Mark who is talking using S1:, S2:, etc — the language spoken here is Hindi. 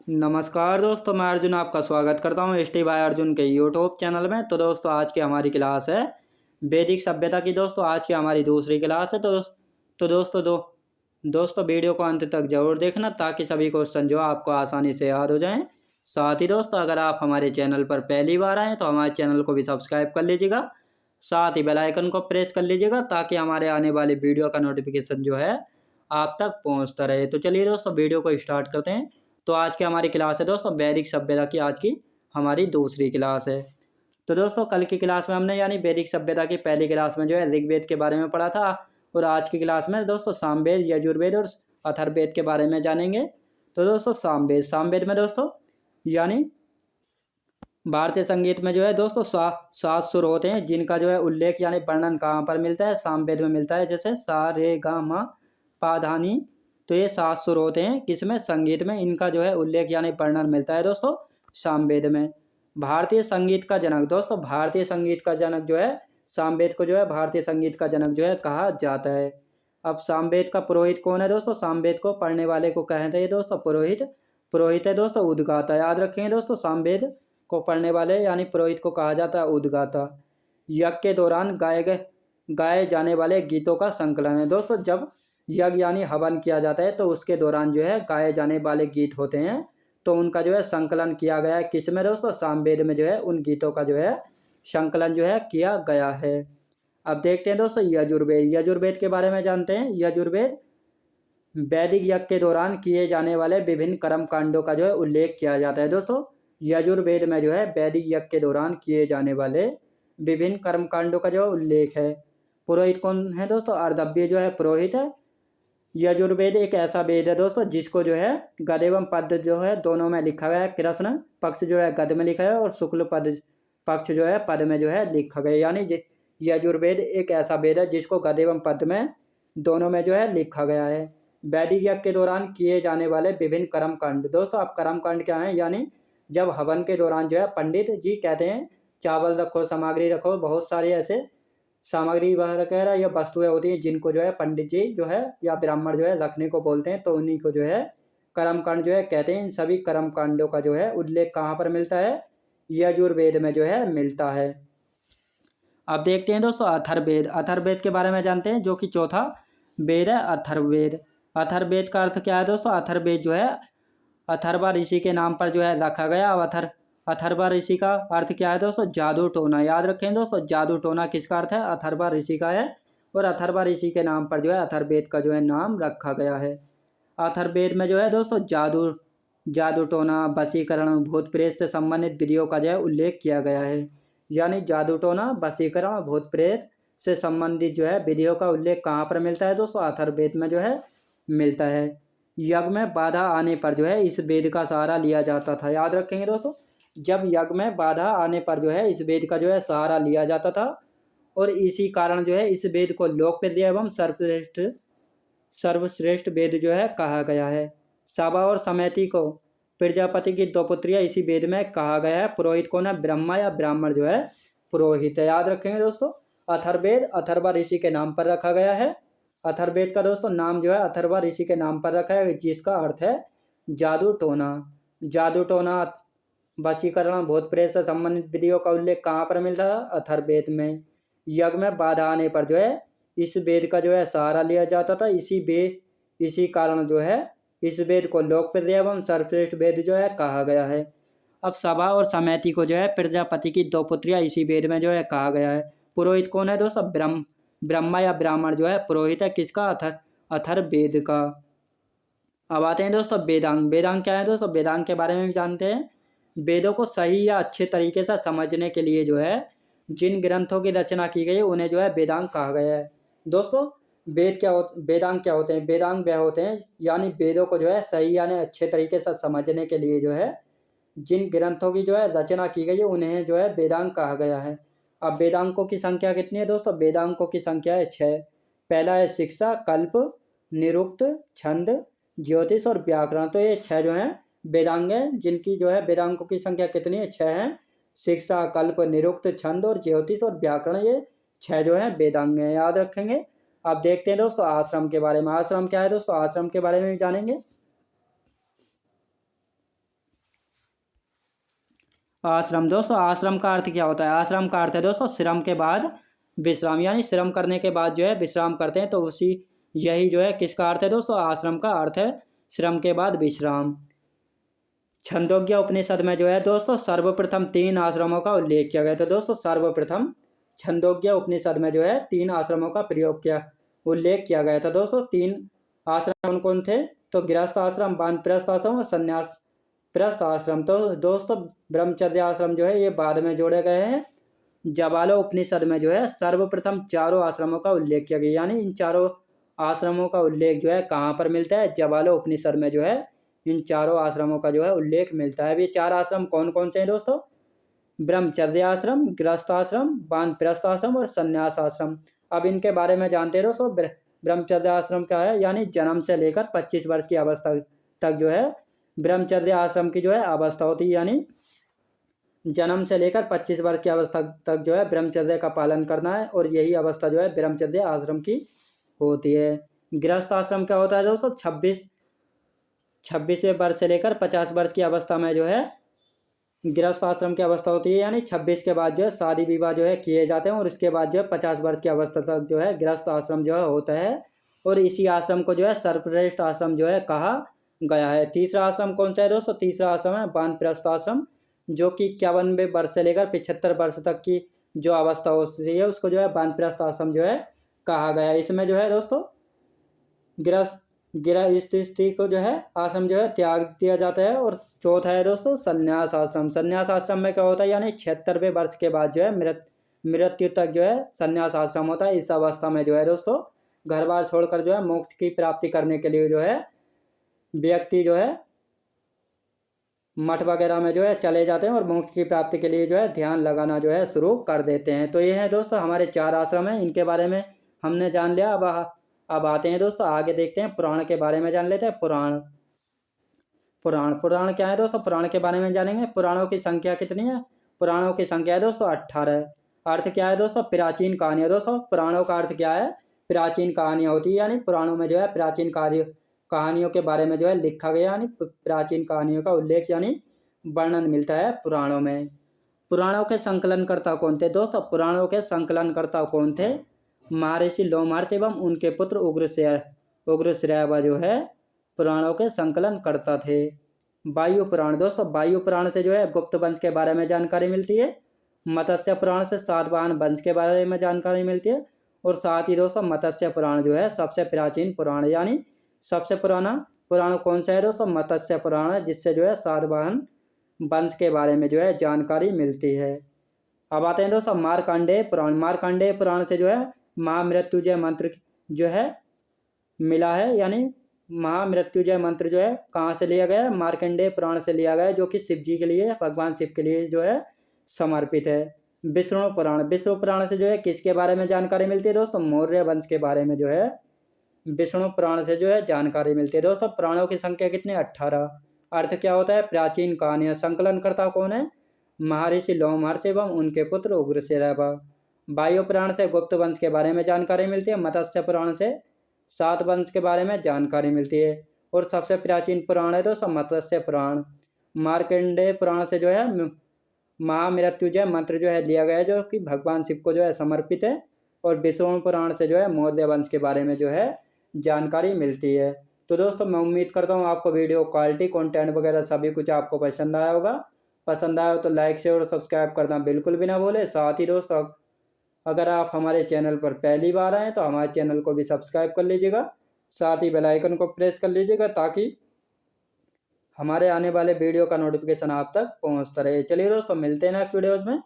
S1: नमस्कार दोस्तों, मैं अर्जुन आपका स्वागत करता हूँ एस टी बाय अर्जुन के यूट्यूब चैनल में। तो दोस्तों आज की हमारी क्लास है वैदिक सभ्यता की। दोस्तों आज की हमारी दूसरी क्लास है। तो दोस्तों वीडियो को अंत तक जरूर देखना ताकि सभी क्वेश्चन जो आपको आसानी से याद हो जाएं। साथ ही दोस्तों अगर आप हमारे चैनल पर पहली बार आएँ तो हमारे चैनल को भी सब्सक्राइब कर लीजिएगा। साथ ही बेल आइकन को प्रेस कर लीजिएगा ताकि हमारे आने वाली वीडियो का नोटिफिकेशन जो है आप तक पहुँचता रहे। तो चलिए दोस्तों वीडियो को स्टार्ट करते हैं। तो आज की हमारी क्लास है दोस्तों वैदिक सभ्यता की। आज की हमारी दूसरी क्लास है। तो दोस्तों कल की क्लास में हमने यानी वैदिक सभ्यता की पहली क्लास में जो है ऋग्वेद के बारे में पढ़ा था, और आज की क्लास में दोस्तों सामवेद, यजुर्वेद और अथर्ववेद के बारे में जानेंगे। तो दोस्तों सामवेद में दोस्तों यानी भारतीय संगीत में जो है दोस्तों सात सुर होते हैं जिनका जो है उल्लेख यानी वर्णन कहाँ पर मिलता है, सामवेद में मिलता है। जैसे सा रे गा मा पा धा नी, तो ये सात सुर होते हैं किसमें, संगीत में। इनका जो है उल्लेख यानी वर्णन मिलता है दोस्तों सामवेद में। भारतीय संगीत का जनक दोस्तों, भारतीय संगीत का जनक जो है सामवेद को जो है भारतीय संगीत का जनक जो है कहा जाता है। अब सामवेद का पुरोहित कौन है दोस्तों, सामवेद को पढ़ने वाले को कहते हैं दोस्तों पुरोहित। पुरोहित है दोस्तों उद्गाता। याद रखेंगे दोस्तों सामवेद को पढ़ने वाले यानी पुरोहित को कहा जाता है उद्गाता। यज्ञ के दौरान गाए जाने वाले गीतों का संकलन है दोस्तों। जब यज्ञ यानी हवन किया जाता है तो उसके दौरान जो है गाए जाने वाले गीत होते हैं, तो उनका जो है संकलन किया गया है किस में दोस्तों, सामवेद में जो है उन गीतों का जो है संकलन जो है किया गया है। अब देखते हैं दोस्तों यजुर्वेद। यजुर्वेद के बारे में जानते हैं। यजुर्वेद वैदिक यज्ञ के दौरान किए जाने वाले विभिन्न कर्म कांडों का जो है उल्लेख किया जाता है दोस्तों। यजुर्वेद में जो है वैदिक यज्ञ के दौरान किए जाने वाले विभिन्न कर्म कांडों का जो उल्लेख है। पुरोहित कौन है दोस्तों, अर्धव्य जो है पुरोहित है। यजुर्वेद एक ऐसा वेद है दोस्तों जिसको जो है गद एवं पद जो है दोनों में लिखा गया है। कृष्ण पक्ष जो है गद में लिखा है और शुक्ल पद पक्ष जो है पद में जो है लिखा गया, यानी यजुर्वेद एक ऐसा वेद है जिसको गद एवं पद में दोनों में जो है लिखा गया है। वैदिक यज्ञ के दौरान किए जाने वाले विभिन्न कर्म कांड दोस्तों, अब कर्म कांड क्या है, यानी जब हवन के दौरान जो है पंडित जी कहते हैं चावल रखो, सामग्री रखो, बहुत सारे ऐसे सामग्री वगैरह या वस्तुएं होती हैं जिनको जो है पंडित जी जो है या ब्राह्मण जो है रखने को बोलते हैं, तो उन्हीं को जो है कर्मकांड जो है कहते हैं। इन सभी कर्म कांडों का जो है उल्लेख कहाँ पर मिलता है, यजुर्वेद में जो है मिलता है। अब देखते हैं दोस्तों अथर्ववेद। अथर्ववेद के बारे में जानते हैं जो कि चौथा वेद है अथर्ववेद। अथर्ववेद का अर्थ क्या है दोस्तों, अथर्ववेद जो है अथर्वा ऋषि के नाम पर जो है रखा गया। अब अथर्वा ऋषि का अर्थ क्या है दोस्तों, जादू टोना। याद रखें दोस्तों जादू टोना किसका अर्थ है, अथर्वा ऋषि का है, और अथर्वा ऋषि के नाम पर जो है अथर्ववेद का जो है नाम रखा गया है। अथर्ववेद में जो है दोस्तों जादू टोना, वशीकरण, भूत प्रेत से संबंधित विधियों का जो है उल्लेख किया गया है। यानी जादू टोना, वशीकरण, भूत प्रेत से संबंधित जो है विधियों का उल्लेख कहाँ पर मिलता है दोस्तों, अथर्ववेद में जो है मिलता है। यज्ञ में बाधा आने पर जो है इस वेद का सहारा लिया जाता था। याद रखेंगे दोस्तों, जब यज्ञ में बाधा आने पर जो है इस वेद का जो है सहारा लिया जाता था, और इसी कारण जो है इस वेद को लोकप्रिय एवं सर्वश्रेष्ठ वेद जो है कहा गया है। साबा और समैति को प्रजापति की दो पुत्रियां इसी वेद में कहा गया है। पुरोहित कौन है, ब्रह्मा या ब्राह्मण जो है पुरोहित है। याद रखेंगे दोस्तों अथर्ववेद अथर्वा ऋषि के नाम पर रखा गया है। अथर्ववेद का दोस्तों नाम जो है अथर्वा ऋषि के नाम पर रखा है जिसका अर्थ है जादू टोना। जादू टोना, वशीकरण, भूत प्रेत से संबंधित विधियों का उल्लेख कहाँ पर मिलता है, अथर्ववेद में। यज्ञ में बाधा आने पर जो है इस वेद का जो है सहारा लिया जाता था। इसी कारण जो है इस वेद को लोकप्रिय एवं सर्वश्रेष्ठ वेद जो है कहा गया है। अब सभा और समैति को जो है प्रजापति की दो पुत्रियां इसी वेद में जो है कहा गया है। पुरोहित कौन है दोस्तों, ब्रह्मा या ब्राह्मण जो है पुरोहित है किसका, अथर्ववेद का। अब आते हैं दोस्तों वेदांग। वेदांग क्या है दोस्तों, वेदांग के बारे में भी जानते हैं। वेदों को सही या अच्छे तरीके से समझने के लिए जो है जिन ग्रंथों की रचना की गई है उन्हें जो है वेदांग कहा गया है। दोस्तों वेदांग क्या होते हैं, वेदांग वह होते हैं यानी वेदों को जो है सही यानी अच्छे तरीके से समझने के लिए जो है जिन ग्रंथों की जो है रचना की गई है उन्हें जो है वेदांग कहा गया है। अब वेदांकों की संख्या कितनी है दोस्तों, वेदांकों की संख्या है 6। पहला है शिक्षा, कल्प, निरुक्त, छंद, ज्योतिष और व्याकरण। तो ये 6 जो हैं वेदांग हैं, जिनकी जो है वेदांकों की संख्या कितनी है, 6 है। शिक्षा, कल्प, निरुक्त, छंद और ज्योतिष और व्याकरण, ये 6 जो है वेदांग हैं। याद रखेंगे। अब देखते हैं दोस्तों आश्रम के बारे में। आश्रम क्या है दोस्तों, आश्रम के बारे में भी जानेंगे। आश्रम दोस्तों, आश्रम का अर्थ क्या होता है? आश्रम का अर्थ है दोस्तों श्रम के बाद विश्राम, यानी श्रम करने के बाद जो है विश्राम करते हैं, तो उसी यही जो है किसका अर्थ है दोस्तों? आश्रम का अर्थ है श्रम के बाद विश्राम। छंदोग्य उपनिषद में जो है दोस्तों सर्वप्रथम 3 आश्रमों का उल्लेख किया गया। तो दोस्तों सर्वप्रथम छंदोग्य उपनिषद में जो है 3 आश्रमों का उल्लेख किया गया था। दोस्तों 3 आश्रम कौन कौन थे? तो गृहस्थ आश्रम, वानप्रस्थ आश्रम और संन्यास प्रस्थ आश्रम। तो दोस्तों ब्रह्मचर्य आश्रम जो है ये बाद में जोड़े गए हैं। जबालो उपनिषद में जो है सर्वप्रथम 4 आश्रमों का उल्लेख किया गया, यानी इन 4 आश्रमों का उल्लेख जो है कहाँ पर मिलता है? जबालो उपनिषद में जो है इन 4 आश्रमों का जो है उल्लेख मिलता है। अब ये 4 आश्रम कौन कौन से हैं दोस्तों? ब्रह्मचर्य आश्रम, गृहस्थ आश्रम, वानप्रस्थ आश्रम और संन्यास आश्रम। अब इनके बारे में जानते हैं दोस्तों। ब्रह्मचर्य आश्रम क्या है? यानी जन्म से लेकर 25 वर्ष की अवस्था तक जो है ब्रह्मचर्य आश्रम की जो है अवस्था होती है, यानी जन्म से लेकर 25 वर्ष की अवस्था तक जो है ब्रह्मचर्य का पालन करना है, और यही अवस्था जो है ब्रह्मचर्य आश्रम की होती है। गृहस्थ आश्रम क्या होता है दोस्तों? 26वें वर्ष से लेकर 50 वर्ष की अवस्था में जो है गृहस्थ आश्रम की अवस्था होती है, यानी 26 के बाद जो है शादी विवाह जो है किए जाते हैं, और उसके बाद जो है 50 वर्ष की अवस्था तक जो है गृहस्थ आश्रम जो है होता है, और इसी आश्रम को जो है सर्वश्रेष्ठ आश्रम जो है कहा गया है। तीसरा आश्रम कौन सा है दोस्तों? तीसरा आश्रम है वानप्रस्थ आश्रम, जो कि 51वें वर्ष से लेकर 75 वर्ष तक की जो अवस्था होती है उसको जो है वानप्रस्थ आश्रम जो है कहा गया है। इसमें जो है दोस्तों गृह स्थिति को जो है आश्रम जो है त्याग दिया जाता है। और चौथा है दोस्तों संन्यास आश्रम। संन्यास आश्रम में क्या होता है? यानी 76वें वर्ष के बाद जो है मृत्यु तक जो है संन्यास आश्रम होता है। इस अवस्था में जो है दोस्तों घर बार छोड़कर जो है मोक्ष की प्राप्ति करने के लिए जो है व्यक्ति जो है मठ वगैरह में जो है चले जाते हैं, और मोक्ष की प्राप्ति के लिए जो है ध्यान लगाना जो है शुरू कर देते हैं। तो ये है दोस्तों हमारे 4 आश्रम हैं, इनके बारे में हमने जान लिया। अब आते हैं दोस्तों आगे देखते हैं पुराण के बारे में जान लेते हैं। पुराण क्या है दोस्तों? पुराण के बारे में जानेंगे। पुराणों की संख्या कितनी है? पुराणों की संख्या है दोस्तों 18। अर्थ क्या है दोस्तों? प्राचीन कहानियाँ। दोस्तों पुराणों का अर्थ क्या है? प्राचीन कहानियाँ होती है, यानी पुराणों में जो है प्राचीन कहानियों के बारे में जो है लिखा गया, यानी प्राचीन कहानियों का उल्लेख यानी वर्णन मिलता है पुराणों में। पुराणों के संकलनकर्ता कौन थे दोस्तों? पुराणों के संकलनकर्ता कौन थे? महर्षि लोमहर्षि एवं उनके पुत्र उग्रश्रेवा जो है पुराणों के संकलन करता थे। वायु पुराण। दोस्तों वायु पुराण से जो है गुप्त वंश के बारे में जानकारी मिलती है। मत्स्य पुराण से सातवाहन वंश के बारे में जानकारी मिलती है, और साथ ही दोस्तों मत्स्य पुराण जो है सबसे प्राचीन पुराण, यानी सबसे पुराना पुराण कौन सा है दोस्तों? मत्स्य पुराण है, जिससे जो है सातवाहन वंश के बारे में जो है जानकारी मिलती है। अब आते हैं दोस्तों मार्कंडेय पुराण। मार्कंडेय पुराण से जो है महामृत्युंजय मंत्र जो है मिला है, यानी महामृत्युंजय मंत्र जो है कहाँ से लिया गया है? मार्कंडेय पुराण से लिया गया है, जो कि शिव जी के लिए, भगवान शिव के लिए जो है समर्पित है। विष्णु पुराण। विष्णु पुराण से जो है किसके बारे में जानकारी मिलती है दोस्तों? मौर्य वंश के बारे में जो है विष्णु पुराण से जो है जानकारी मिलती है। दोस्तों पुराणों की संख्या कितनी? 18। अर्थ क्या होता है? प्राचीन कहानियाँ। संकलनकर्ता कौन है? महर्षि लोमहर्षि एवं उनके पुत्र उग्रश्रेवा। वायु पुराण से गुप्त वंश के बारे में जानकारी मिलती है। मत्स्य पुराण से सात वंश के बारे में जानकारी मिलती है, और सबसे प्राचीन पुराण है दोस्तों मत्स्य पुराण। मार्कंडेय पुराण से जो है महामृत्युंजय मंत्र जो है लिया गया है, जो कि भगवान शिव को जो है समर्पित है, और विष्णु पुराण से जो है मौर्य वंश के बारे में जो है जानकारी मिलती है। तो दोस्तों मैं उम्मीद करता हूँ आपको वीडियो क्वालिटी कंटेंट वगैरह सभी कुछ आपको पसंद आया होगा। पसंद आया हो तो लाइक शेयर और सब्सक्राइब करना बिल्कुल भी ना भूलें। साथ ही दोस्तों अगर आप हमारे चैनल पर पहली बार आएँ तो हमारे चैनल को भी सब्सक्राइब कर लीजिएगा, साथ ही बेल आइकन को प्रेस कर लीजिएगा, ताकि हमारे आने वाले वीडियो का नोटिफिकेशन आप तक पहुंचता रहे। चलिए दोस्तों मिलते हैं नेक्स्ट वीडियोज़ में।